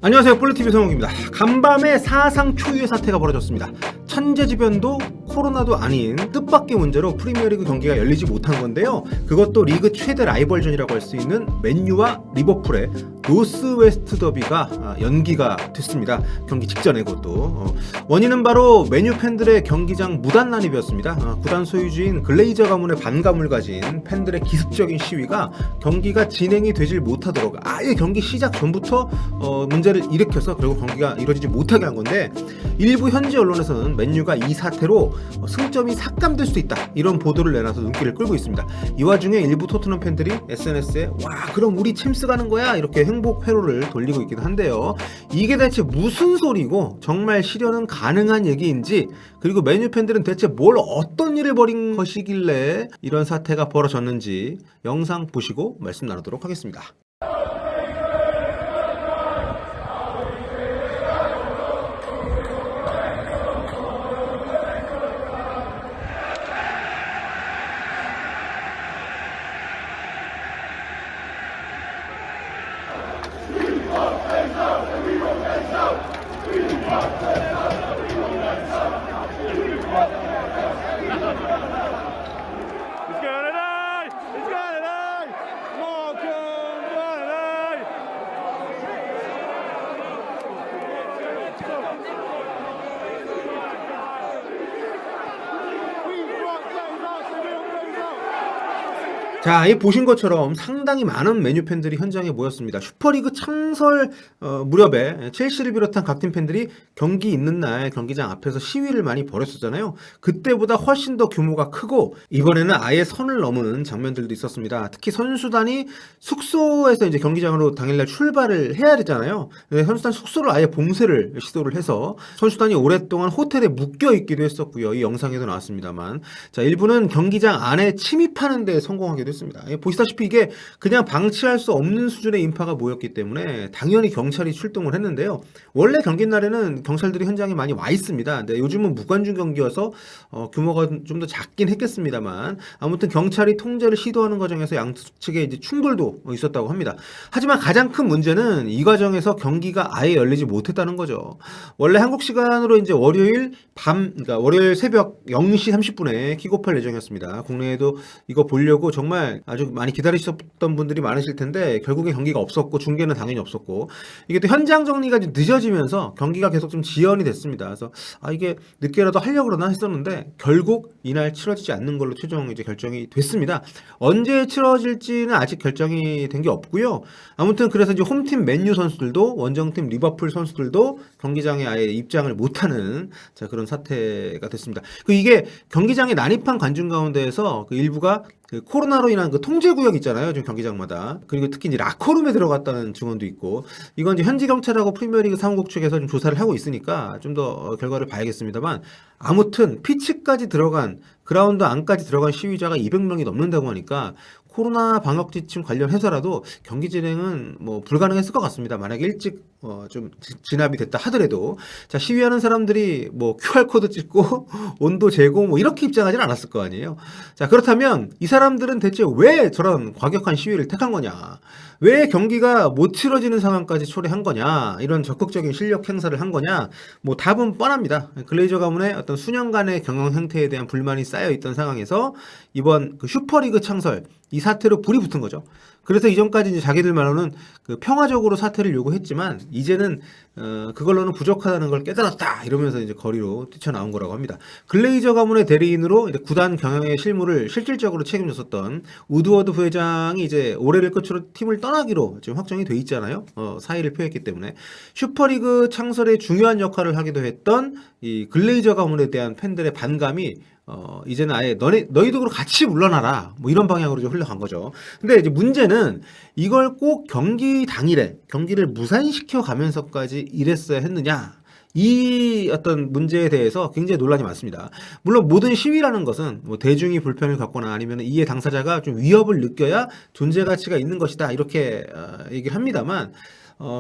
안녕하세요, 볼리TV 성욱입니다. 간밤에 사상 초유의 사태가 벌어졌습니다. 천재지변도 코로나도 아닌 뜻밖의 문제로 프리미어리그 경기가 열리지 못한 건데요. 그것도 리그 최대 라이벌전이라고 할 수 있는 맨유와 리버풀의 노스웨스트 더비가 연기가 됐습니다. 경기 직전에 그것도. 원인은 바로 맨유 팬들의 경기장 무단 난입이었습니다. 구단 소유주인 글레이저 가문의 반감을 가진 팬들의 기습적인 시위가 경기가 진행이 되질 못하도록 아예 경기 시작 전부터 문제를 일으켜서 결국 경기가 이루어지지 못하게 한 건데, 일부 현지 언론에서는 맨유가 이 사태로 승점이 삭감될 수도 있다 이런 보도를 내놔서 눈길을 끌고 있습니다. 이 와중에 일부 토트넘 팬들이 SNS에 와 그럼 우리 챔스 가는 거야 이렇게 행복 회로를 돌리고 있기도 한데요. 이게 대체 무슨 소리고 정말 실현은 가능한 얘기인지, 그리고 맨유 팬들은 대체 뭘 어떤 일을 벌인 것이길래 이런 사태가 벌어졌는지 영상 보시고 말씀 나누도록 하겠습니다. 자, 이 보신 것처럼 상당히 많은 맨유 팬들이 현장에 모였습니다. 슈퍼리그 창설 무렵에 첼시를 비롯한 각 팀 팬들이 경기 있는 날 경기장 앞에서 시위를 많이 벌였었잖아요. 그때보다 훨씬 더 규모가 크고 이번에는 아예 선을 넘은 장면들도 있었습니다. 특히 선수단이 숙소에서 이제 경기장으로 당일날 출발을 해야 되잖아요. 선수단 숙소를 아예 봉쇄를 시도를 해서 선수단이 오랫동안 호텔에 묶여 있기도 했었고요. 이 영상에도 나왔습니다만, 자, 일부는 경기장 안에 침입하는 데 성공하기도 했습니다. 보시다시피 이게 그냥 방치할 수 없는 수준의 인파가 모였기 때문에 당연히 경찰이 출동을 했는데요. 원래 경기 날에는 경찰들이 현장에 많이 와 있습니다. 근데 요즘은 무관중 경기여서 규모가 좀 더 작긴 했겠습니다만, 아무튼 경찰이 통제를 시도하는 과정에서 양측에 이제 충돌도 있었다고 합니다. 하지만 가장 큰 문제는 이 과정에서 경기가 아예 열리지 못했다는 거죠. 원래 한국 시간으로 이제 월요일 그러니까 월요일 새벽 0시 30분에 킥오프할 예정이었습니다. 국내에도 이거 보려고 정말 아주 많이 기다리셨던 분들이 많으실 텐데 결국에 경기가 없었고 중계는 당연히 없었고, 이게 또 현장 정리가 좀 늦어지면서 경기가 계속 좀 지연이 됐습니다. 그래서 이게 늦게라도 하려고 그러나 했었는데 결국 이날 치러지지 않는 걸로 최종 이제 결정이 됐습니다. 언제 치러질지는 아직 결정이 된 게 없고요. 아무튼 그래서 이제 홈팀 맨유 선수들도 원정팀 리버풀 선수들도 경기장에 아예 입장을 못하는 그런 사태가 됐습니다. 이게 경기장에 난입한 관중 가운데에서 일부가 코로나로 인한 통제 구역 있잖아요, 지금 경기장마다. 그리고 특히 이제 라커룸에 들어갔다는 증언도 있고, 이건 이제 현지 경찰하고 프리미어리그 사무국 측에서 좀 조사를 하고 있으니까 좀 더 결과를 봐야겠습니다만, 아무튼 피치까지 들어간, 그라운드 안까지 들어간 시위자가 200명이 넘는다고 하니까 코로나 방역 지침 관련해서라도 경기 진행은 뭐 불가능했을 것 같습니다. 만약에 일찍 좀 진압이 됐다 하더라도. 자, 시위하는 사람들이 뭐 QR코드 찍고 온도 재고 뭐 이렇게 입장하지는 않았을 거 아니에요. 자, 그렇다면 이 사람들은 대체 왜 저런 과격한 시위를 택한 거냐? 왜 경기가 못 치러지는 상황까지 초래한 거냐? 이런 적극적인 실력 행사를 한 거냐? 뭐 답은 뻔합니다. 글레이저 가문의 어떤 수년간의 경영 행태에 대한 불만이 쌓여 있던 상황에서 이번 슈퍼리그 창설 이 사태로 불이 붙은 거죠. 그래서 이전까지 이제 자기들 말로는 평화적으로 사퇴를 요구했지만 이제는 그걸로는 부족하다는 걸 깨달았다 이러면서 이제 거리로 뛰쳐나온 거라고 합니다. 글레이저 가문의 대리인으로 이제 구단 경영의 실무를 실질적으로 책임졌었던 우드워드 부회장이 이제 올해를 끝으로 팀을 떠나기로 지금 확정이 돼 있잖아요. 사의를 표했기 때문에 슈퍼리그 창설에 중요한 역할을 하기도 했던 이 글레이저 가문에 대한 팬들의 반감이 이제는 아예 너희도 같이 물러나라 뭐 이런 방향으로 좀 흘러간 거죠. 근데 이제 문제는 이걸 꼭 경기 당일에 경기를 무산시켜 가면서까지 이랬어야 했느냐, 이 어떤 문제에 대해서 굉장히 논란이 많습니다. 물론 모든 시위라는 것은 뭐 대중이 불편을 겪거나 아니면 이해 당사자가 좀 위협을 느껴야 존재 가치가 있는 것이다 이렇게 얘기를 합니다만,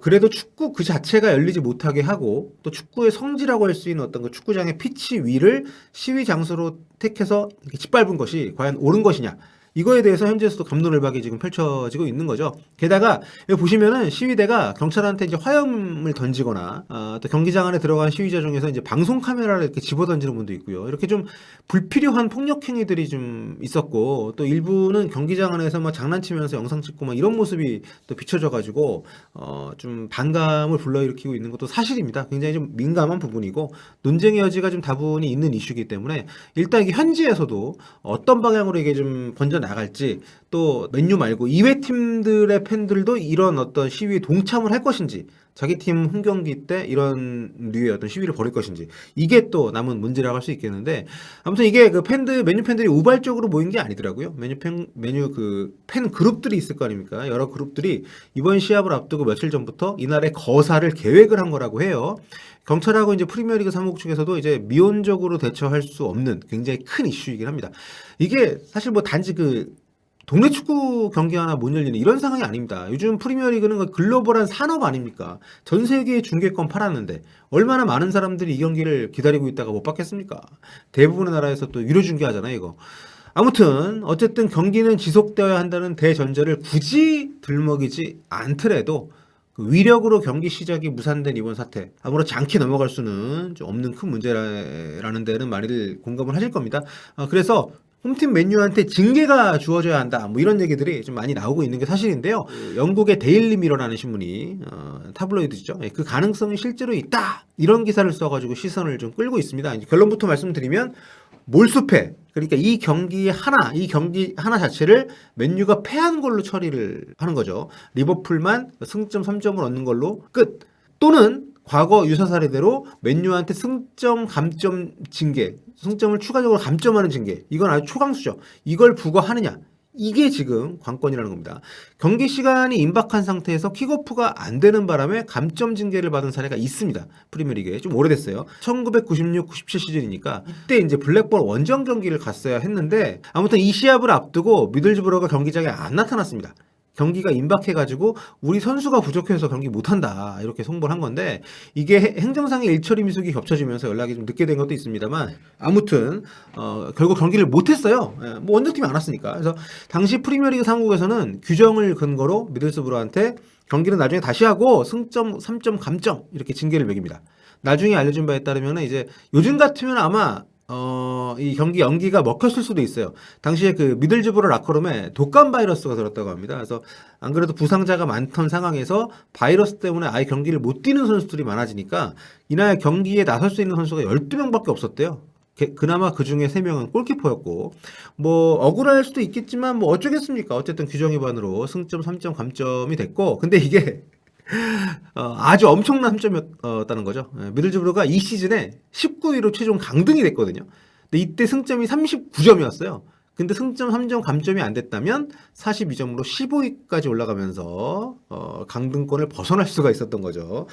그래도 축구 그 자체가 열리지 못하게 하고 또 축구의 성지라고 할 수 있는 어떤 축구장의 피치 위를 시위 장소로 택해서 이렇게 짓밟은 것이 과연 옳은 것이냐, 이거에 대해서 현지에서도 갑론을박이 지금 펼쳐지고 있는 거죠. 게다가 여기 보시면은 시위대가 경찰한테 이제 화염을 던지거나 또 경기장 안에 들어간 시위자 중에서 이제 방송 카메라를 이렇게 집어 던지는 분도 있고요. 이렇게 좀 불필요한 폭력 행위들이 좀 있었고 또 일부는 경기장 안에서 막 장난치면서 영상 찍고 막 이런 모습이 또 비춰져 가지고 좀 반감을 불러일으키고 있는 것도 사실입니다. 굉장히 좀 민감한 부분이고 논쟁의 여지가 좀 다분히 있는 이슈이기 때문에 일단 이게 현지에서도 어떤 방향으로 이게 좀 번져 나갈지 또 맨유 말고 이외 팀들의 팬들도 이런 어떤 시위에 동참을 할 것인지 자기 팀 홈경기 때 이런 류의 어떤 시위를 벌일 것인지 이게 또 남은 문제라고 할 수 있겠는데 아무튼 이게 그 맨유 팬들이 우발적으로 모인 게 아니더라고요. 맨유 그 팬 그룹들이 있을 거 아닙니까? 여러 그룹들이 이번 시합을 앞두고 며칠 전부터 이날의 거사를 계획을 한 거라고 해요. 경찰하고 이제 프리미어리그 사무국 측에서도 이제 미온적으로 대처할 수 없는 굉장히 큰 이슈이긴 합니다. 이게 사실 뭐 단지 그 동네 축구 경기 하나 못 열리는 이런 상황이 아닙니다. 요즘 프리미어리그는 글로벌한 산업 아닙니까? 전 세계에 중계권 팔았는데 얼마나 많은 사람들이 이 경기를 기다리고 있다가 못 받겠습니까? 대부분의 나라에서 또 유료 중계하잖아요, 이거. 아무튼 어쨌든 경기는 지속되어야 한다는 대전제를 굳이 들먹이지 않더라도 그 위력으로 경기 시작이 무산된 이번 사태 아무렇지 않게 넘어갈 수는 좀 없는 큰 문제라는 데는 많이들 공감을 하실 겁니다. 그래서 홈팀 맨유한테 징계가 주어져야 한다. 뭐 이런 얘기들이 좀 많이 나오고 있는 게 사실인데요. 영국의 데일리 미러라는 신문이 타블로이드죠. 그 가능성이 실제로 있다. 이런 기사를 써가지고 시선을 좀 끌고 있습니다. 이제 결론부터 말씀드리면 몰수패. 그러니까 이 경기 하나 자체를 맨유가 패한 걸로 처리를 하는 거죠. 리버풀만 승점 3점을 얻는 걸로 끝. 또는 과거 유사 사례대로 맨유한테 승점 감점 징계, 승점을 추가적으로 감점하는 징계, 이건 아주 초강수죠. 이걸 부과하느냐, 이게 지금 관건이라는 겁니다. 경기 시간이 임박한 상태에서 킥오프가 안 되는 바람에 감점 징계를 받은 사례가 있습니다. 프리미어리그에 좀 오래됐어요. 1996-97 시즌이니까 이때 이제 블랙번 원정 경기를 갔어야 했는데 아무튼 이 시합을 앞두고 미들즈브로가 경기장에 안 나타났습니다. 경기가 임박해가지고 우리 선수가 부족해서 경기 못한다 이렇게 송보를 한 건데 이게 행정상의 일처리 미숙이 겹쳐지면서 연락이 좀 늦게 된 것도 있습니다만 아무튼 결국 경기를 못했어요. 뭐 원정팀이 안 왔으니까. 그래서 당시 프리미어리그 사무국에서는 규정을 근거로 미들스브로한테 경기는 나중에 다시 하고 승점 3점 감점 이렇게 징계를 매깁니다. 나중에 알려진 바에 따르면 이제 요즘 같으면 아마 이 경기 연기가 먹혔을 수도 있어요. 당시에 그 미들즈브로 라커룸에 독감 바이러스가 들었다고 합니다. 그래서 안 그래도 부상자가 많던 상황에서 바이러스 때문에 아예 경기를 못 뛰는 선수들이 많아지니까 이날 경기에 나설 수 있는 선수가 12명밖에 없었대요. 그나마 그 중에 3명은 골키퍼였고 뭐 억울할 수도 있겠지만 뭐 어쩌겠습니까. 어쨌든 규정 위반으로 승점 3점 감점이 됐고 근데 이게 아주 엄청난 3점이었다는 거죠. 미들즈브로가 이 시즌에 19위로 최종 강등이 됐거든요. 근데 이때 승점이 39점이었어요. 근데 승점 3점 감점이 안 됐다면 42점으로 15위까지 올라가면서 강등권을 벗어날 수가 있었던 거죠.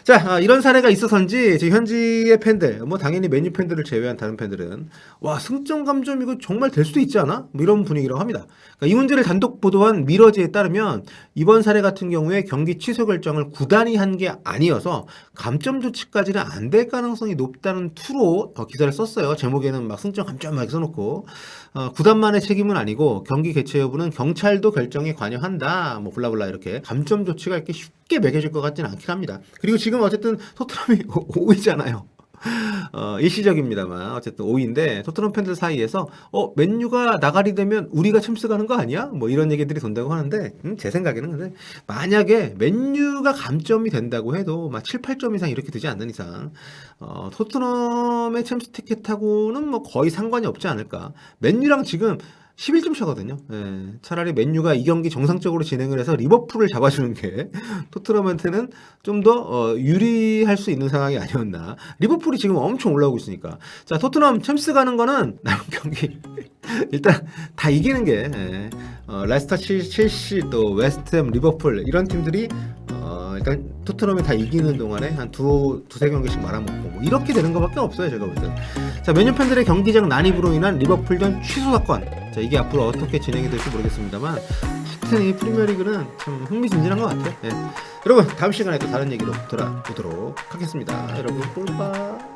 자, 이런 사례가 있어서인지 지금 현지의 팬들, 뭐 당연히 맨유 팬들을 제외한 다른 팬들은 와 승점 감점 이거 정말 될 수도 있지 않아? 뭐 이런 분위기라고 합니다. 그러니까 이 문제를 단독 보도한 미러지에 따르면 이번 사례 같은 경우에 경기 취소 결정을 구단이 한 게 아니어서 감점 조치까지는 안 될 가능성이 높다는 투로 기사를 썼어요. 제목에는 막 승점 감점 막 써놓고 구단만의 책임은 아니고 경기 개최 여부는 경찰도 결정에 관여한다. 뭐 블라블라 이렇게 감점 조치가 이렇게 쉽게 매겨질 것 같지는 않긴 합니다. 그리고 지금 어쨌든 토트넘이 5위잖아요. 일시적입니다만 어쨌든 5위인데 토트넘 팬들 사이에서 맨유가 나가리 되면 우리가 챔스 가는 거 아니야? 뭐 이런 얘기들이 돈다고 하는데 제 생각에는 근데 만약에 맨유가 감점이 된다고 해도 막 7, 8점 이상 이렇게 되지 않는 이상 토트넘의 챔스 티켓하고는 뭐 거의 상관이 없지 않을까. 맨유랑 지금 11점 차거든요. 차라리 맨유가 이 경기 정상적으로 진행을 해서 리버풀을 잡아주는 게 토트넘한테는 좀 더 유리할 수 있는 상황이 아니었나. 리버풀이 지금 엄청 올라오고 있으니까. 자, 토트넘 챔스 가는 거는 남은 경기 일단 다 이기는 게 레스터, 첼시, 또 웨스트햄, 리버풀 이런 팀들이 일단 토트넘이 다 이기는 동안에 한 두세 경기씩 말아먹고 뭐 이렇게 되는 것밖에 없어요. 제가 볼 때. 자, 맨유 팬들의 경기장 난입으로 인한 리버풀전 취소 사건. 자, 이게 앞으로 어떻게 진행이 될지 모르겠습니다만 하여튼 이 프리미어리그는 참 흥미진진한 것 같아요. 여러분 다음 시간에 또 다른 얘기로 돌아오도록 하겠습니다. 여러분 꿀빠.